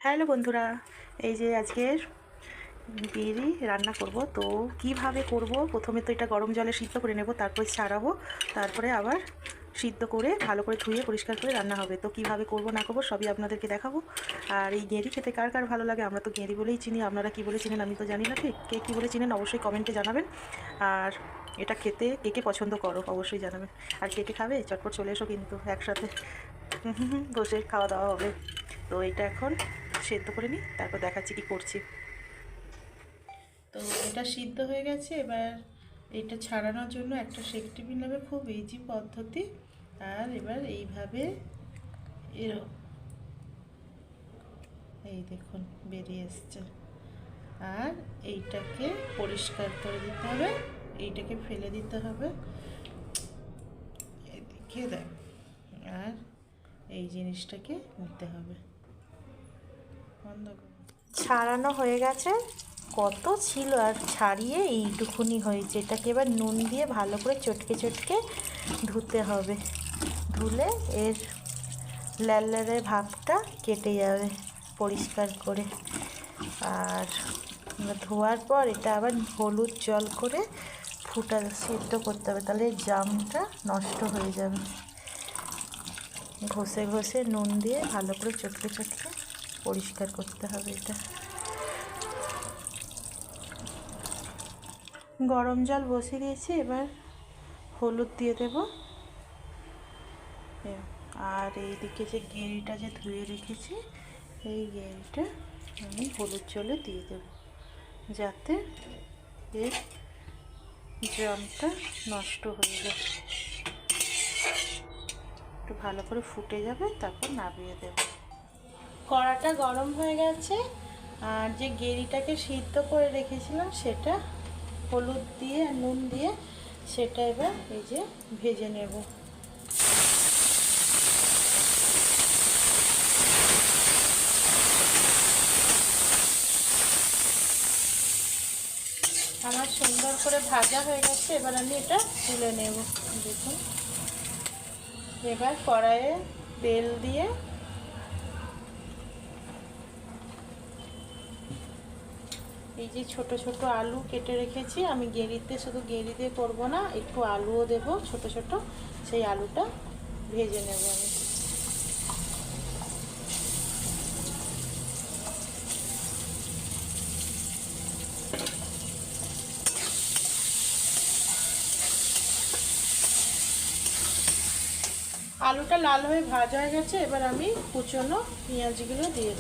Hello বন্ধুরা, এই যে আজকের বিরি রান্না করব। তো কিভাবে করব, প্রথমে তো এটা গরম জলে সিদ্ধ করে নেব, তারপরে ছাড়াবো, তারপরে আবার সিদ্ধ করে ভালো করে ধুয়ে পরিষ্কার করে রান্না হবে। তো কিভাবে করব না করব সবই আপনাদেরকে দেখাবো। আর এই গেঁড়ি খেতে কার কার ভালো লাগে, আমরা তো গেঁড়ি বলেই চিনি, আপনারা কি বলে চিনেন আমি তো জানি না, ঠিক কে কী বলে চিনেন অবশ্যই কমেন্টে জানাবেন। আর এটা খেতে কে কে পছন্দ করো অবশ্যই জানাবেন। আর কে কে খাবে চটপট চলে এসো কিন্তু একসাথে বসে খাওয়া দাওয়া হবে। তো এটা এখন সেদ্ধ করে নিই, তারপর দেখাচ্ছি কি করছি। তো এটা সিদ্ধ হয়ে গেছে, এবার এটা ছাড়ানোর জন্য একটা শেক টিফিন নেবে, খুব ইজি পদ্ধতি। আর এবার এইভাবে এই দেখুন বেরিয়ে এসছে। আর এইটাকে পরিষ্কার করে দিতে হবে, এইটাকে ফেলে দিতে হবে, এদিকে দেখ। আর এই জিনিসটাকে নিতে হবে। ছাড়ানো হয়ে গেছে, কত ছিল আর ছাড়িয়ে এইটুকুনি হয়েছে। এটাকে এবার নুন দিয়ে ভালো করে চটকে চটকে ধুতে হবে, ধুলে এর ল্যালের ভাবটা কেটে যাবে পরিষ্কার করে। আর ধোয়ার পর এটা আবার হলুদ জল করে সিদ্ধ করতে হবে, তাহলে জামটা নষ্ট হয়ে যাবে। ঘষে ঘষে নুন দিয়ে ভালো করে চটকে চটকে পরিষ্কার করতে হবে। এটা গরম জল বসিয়ে দিয়েছি, এবার হলুদ দিয়ে দেব। আর এইদিকে যে গেঁড়িটা যে ধুয়ে রেখেছি, এই গেঁড়িটা আমি হলুদ জলে দিয়ে দেব, যাতে এর জলটা নষ্ট হয়ে যায়। একটু ভালো করে ফুটে যাবে, তারপর নামিয়ে দেব। কড়াটা গরম হয়ে গেছে, আর যে গেঁড়িটাকে সিদ্ধ করে রেখেছিলাম সেটা হলুদ দিয়ে আর নুন দিয়ে সেটা এবার এই যে ভেজে নেব। আমার সুন্দর করে ভাজা হয়ে গেছে, এবার আমি এটা তুলে নেব। দেখুন, এবার কড়াইয়ে তেল দিয়ে এই যে ছোট ছোট আলু কেটে রেখেছি, আমি গেঁড়িতে শুধু গেঁড়ি দিয়ে করবো না, একটু আলুও দেব ছোট ছোট, সেই আলুটা ভেজে নেব আমি। আলুটা লাল হয়ে ভাজা হয়ে গেছে, এবার আমি কুচনো পেঁয়াজগুলো দিয়ে দেবো।